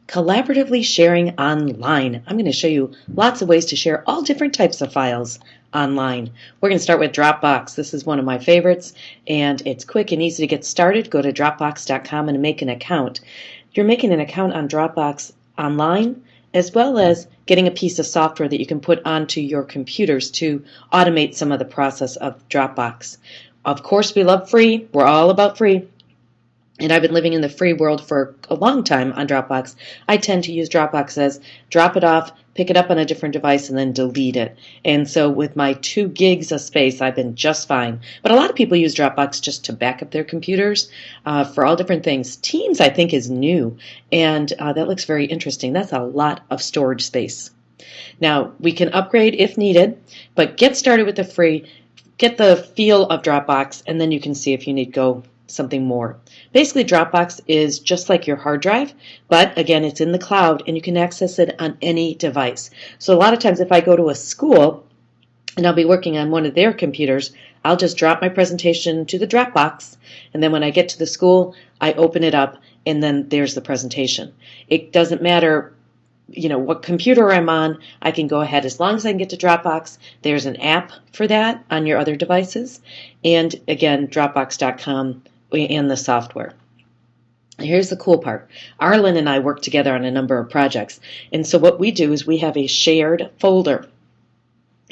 Collaboratively sharing online. I'm going to show you lots of ways to share all different types of files online. We're going to start with Dropbox. This is one of my favorites, and it's quick and easy to get started. Go to Dropbox.com and make an account. You're making an account on Dropbox online, as well as getting a piece of software that you can put onto your computers to automate some of the process of Dropbox. Of course, we love free. We're all about free. And I've been living in the free world for a long time on Dropbox. I tend to use Dropbox as drop it off, pick it up on a different device, and then delete it. And so with my 2 gigs of space, I've been just fine. But a lot of people use Dropbox just to back up their computers for all different things. Teams, I think, is new, and that looks very interesting. That's a lot of storage space. Now, we can upgrade if needed, but get started with the free. Get the feel of Dropbox, and then you can see if you need to go something more. Basically, Dropbox is just like your hard drive, but again, it's in the cloud and you can access it on any device. So a lot of times if I go to a school and I'll be working on one of their computers, I'll just drop my presentation to the Dropbox, and then when I get to the school, I open it up and then there's the presentation. It doesn't matter what computer I'm on. I can go ahead as long as I can get to Dropbox. There's an app for that on your other devices. And again, Dropbox.com and the software. Here's the cool part. Arlen and I work together on a number of projects. And so what we do is we have a shared folder.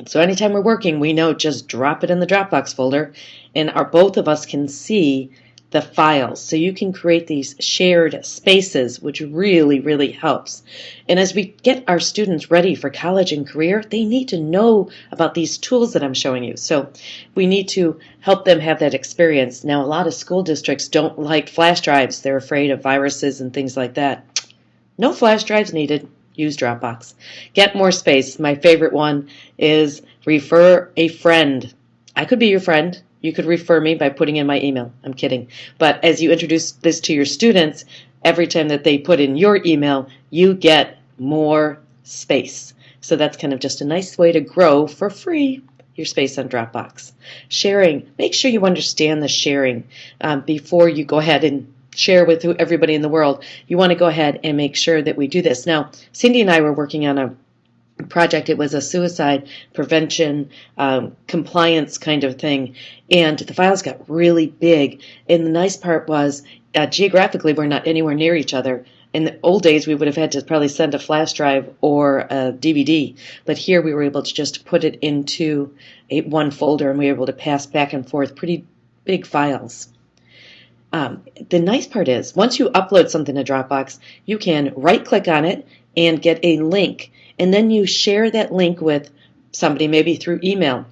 So anytime we're working, we know just drop it in the Dropbox folder, and both of us can see the files. So you can create these shared spaces, which really, really helps. And as we get our students ready for college and career, they need to know about these tools that I'm showing you. So we need to help them have that experience. Now, a lot of school districts don't like flash drives. They're afraid of viruses and things like that. No flash drives needed. Use Dropbox. Get more space. My favorite one is refer a friend. I could be your friend. You could refer me by putting in my email. I'm kidding. But as you introduce this to your students, every time that they put in your email, you get more space. So that's kind of just a nice way to grow for free your space on Dropbox. Sharing. Make sure you understand the sharing before you go ahead and share with everybody in the world. You want to go ahead and make sure that we do this. Now, Cindy and I were working on a project. It was a suicide prevention compliance kind of thing, and the files got really big. And the nice part was geographically we're not anywhere near each other. In the old days we would have had to probably send a flash drive or a DVD, but here we were able to just put it into one folder, and we were able to pass back and forth pretty big files. The nice part is once you upload something to Dropbox, you can right click on it and get a link. And then you share that link with somebody, maybe through email.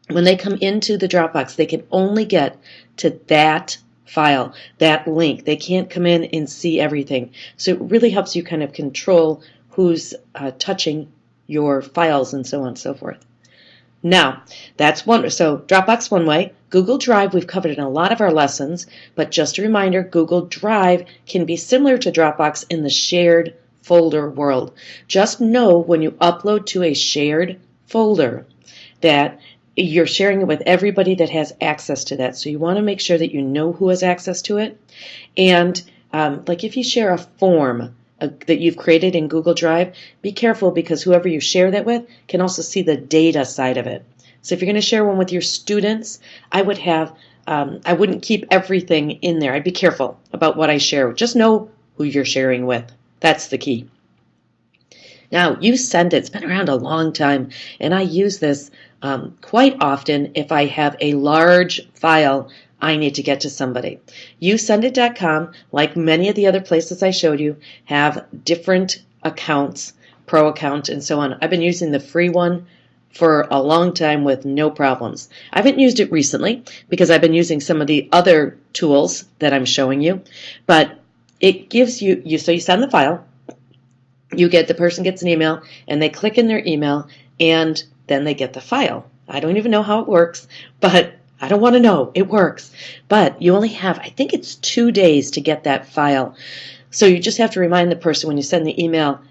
When they come into the Dropbox, they can only get to that file, that link. They can't come in and see everything. So it really helps you kind of control who's touching your files and so on and so forth. Now, that's one. So Dropbox one way. Google Drive, we've covered in a lot of our lessons, but just a reminder, Google Drive can be similar to Dropbox in the shared folder world. Just know when you upload to a shared folder that you're sharing it with everybody that has access to that. So you want to make sure that you know who has access to it. And like if you share a form that you've created in Google Drive, be careful because whoever you share that with can also see the data side of it. So if you're going to share one with your students, I wouldn't keep everything in there. I'd be careful about what I share. Just know who you're sharing with. That's the key. Now, you send it. It's been around a long time, and I use this quite often if I have a large file I need to get to somebody. YouSendIt.com, like many of the other places I showed you, have different accounts, pro account, and so on. I've been using the free one for a long time with no problems. I haven't used it recently because I've been using some of the other tools that I'm showing you, but it gives you, so you send the file, the person gets an email, and they click in their email, and then they get the file. I don't even know how it works, but I don't want to know. It works. But you only have, I think it's 2 days to get that file. So you just have to remind the person when you send the email,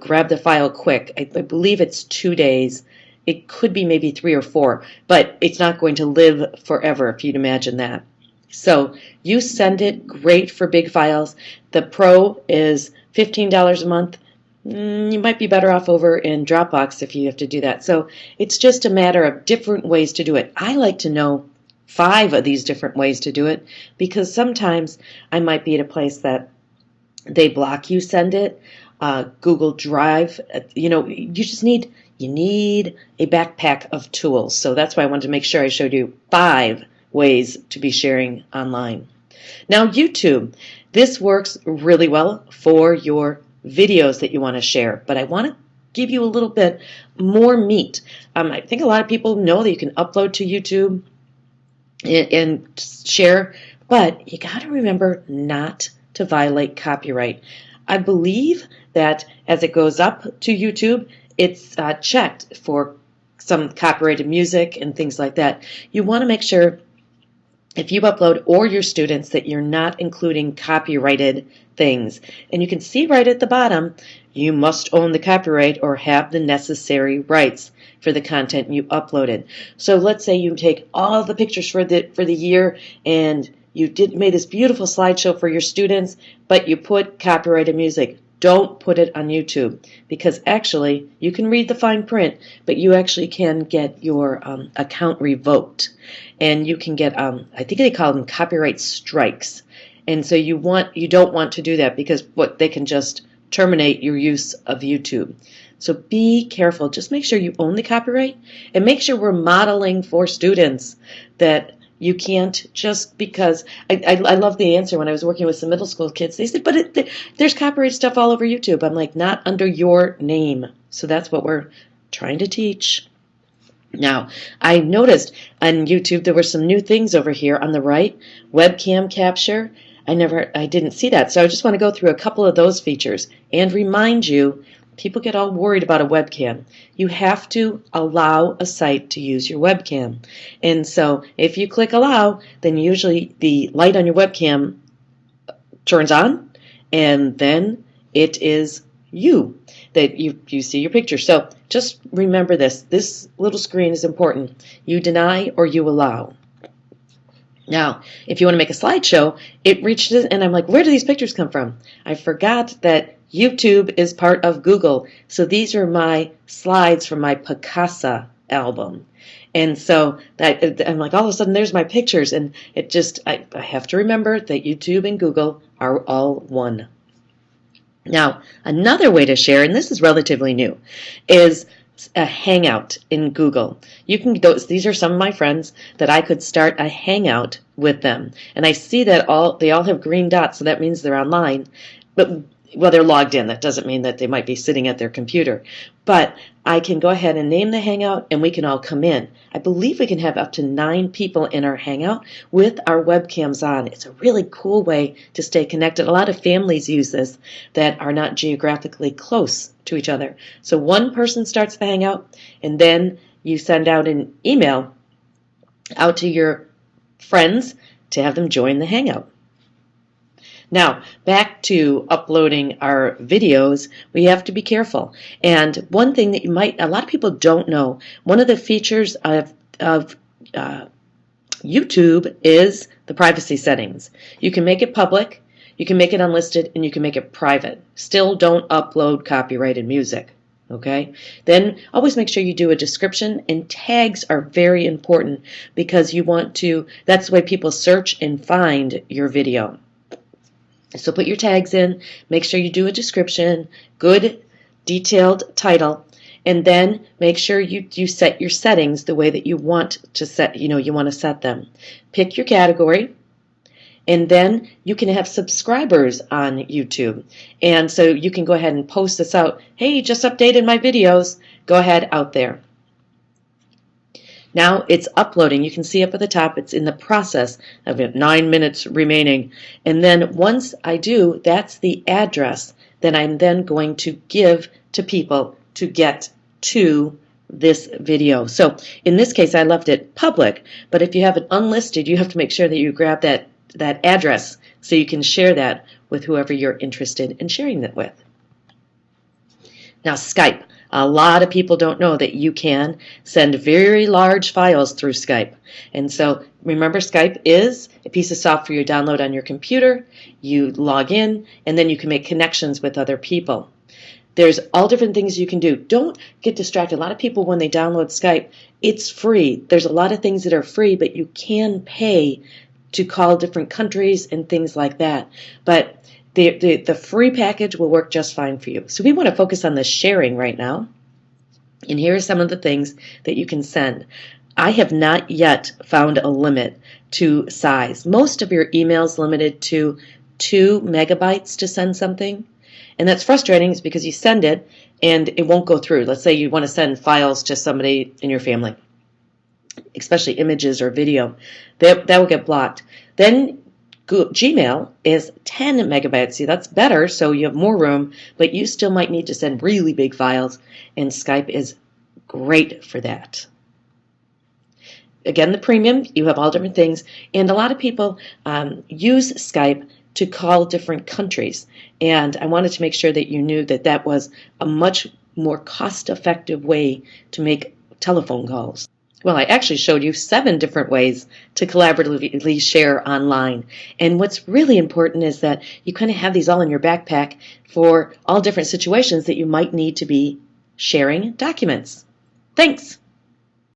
grab the file quick. I believe it's 2 days. It could be maybe 3 or 4, but it's not going to live forever if you'd imagine that. So YouSendIt, great for big files. The Pro is $15 a month, you might be better off over in Dropbox if you have to do that. So it's just a matter of different ways to do it. I like to know 5 of these different ways to do it because sometimes I might be at a place that they block you send it. Google Drive, you need a backpack of tools. So that's why I wanted to make sure I showed you 5 ways to be sharing online. Now YouTube, this works really well for your videos that you want to share, but I want to give you a little bit more meat. I think a lot of people know that you can upload to YouTube and share, but you got to remember not to violate copyright. I believe that as it goes up to YouTube, it's checked for some copyrighted music and things like that. You want to make sure if you upload or your students that you're not including copyrighted things. And you can see right at the bottom, you must own the copyright or have the necessary rights for the content you uploaded. So let's say you take all the pictures for the year and you made this beautiful slideshow for your students, but you put copyrighted music. Don't put it on YouTube because actually you can read the fine print, but you actually can get your account revoked. And you can get, I think they call them copyright strikes. And so you don't want to do that because they can just terminate your use of YouTube. So be careful. Just make sure you own the copyright and make sure we're modeling for students that you can't just because I love the answer when I was working with some middle school kids. They said, but there's copyright stuff all over YouTube. I'm like, not under your name. So that's what we're trying to teach. Now, I noticed on YouTube there were some new things over here on the right. Webcam capture. I didn't see that. So I just want to go through a couple of those features and remind you, people get all worried about a webcam. You have to allow a site to use your webcam. And so if you click allow, then usually the light on your webcam turns on, and then it is you that you see your picture. So just remember this. This little screen is important. You deny or you allow. Now, if you want to make a slideshow, it reaches, and I'm like, where do these pictures come from? I forgot that YouTube is part of Google. So these are my slides from my Picasa album. And so I'm like, all of a sudden, there's my pictures. And it just, I have to remember that YouTube and Google are all one. Now, another way to share, and this is relatively new, is a Hangout in Google. These are some of my friends that I could start a Hangout with them. And I see that they all have green dots, so that means they're online. But well, they're logged in. That doesn't mean that they might be sitting at their computer. But I can go ahead and name the Hangout, and we can all come in. I believe we can have up to 9 people in our Hangout with our webcams on. It's a really cool way to stay connected. A lot of families use this that are not geographically close to each other. So one person starts the Hangout, and then you send out an email out to your friends to have them join the Hangout. Now, back to uploading our videos, we have to be careful. And one thing that a lot of people don't know, one of the features of YouTube is the privacy settings. You can make it public, you can make it unlisted, and you can make it private. Still don't upload copyrighted music. Okay? Then always make sure you do a description, and tags are very important because that's the way people search and find your video. So put your tags in, make sure you do a description, good detailed title, and then make sure you set your settings the way that you want to set, you want to set them. Pick your category, and then you can have subscribers on YouTube. And so you can go ahead and post this out. Hey, just updated my videos. Go ahead out there. Now it's uploading. You can see up at the top, it's in the process of 9 minutes remaining. And then once I do, that's the address that I'm then going to give to people to get to this video. So in this case, I left it public, but if you have it unlisted, you have to make sure that you grab that address so you can share that with whoever you're interested in sharing that with. Now Skype. A lot of people don't know that you can send very large files through Skype. And so Remember, Skype is a piece of software you download on your computer, you log in, and then you can make connections with other people. There's all different things you can do. Don't get distracted. A lot of people, when they download Skype, it's free. There's a lot of things that are free, but you can pay to call different countries and things like that. But the free package will work just fine for you. So we want to focus on the sharing right now. And here are some of the things that you can send. I have not yet found a limit to size. Most of your emails limited to 2 megabytes to send something. And that's frustrating because you send it and it won't go through. Let's say you want to send files to somebody in your family, especially images or video. That will get blocked. Then Gmail is 10 megabytes. See, that's better, so you have more room, but you still might need to send really big files, and Skype is great for that. Again, the premium, you have all different things, and a lot of people use Skype to call different countries, and I wanted to make sure that you knew that that was a much more cost-effective way to make telephone calls. Well, I actually showed you 7 different ways to collaboratively share online. And what's really important is that you kind of have these all in your backpack for all different situations that you might need to be sharing documents. Thanks.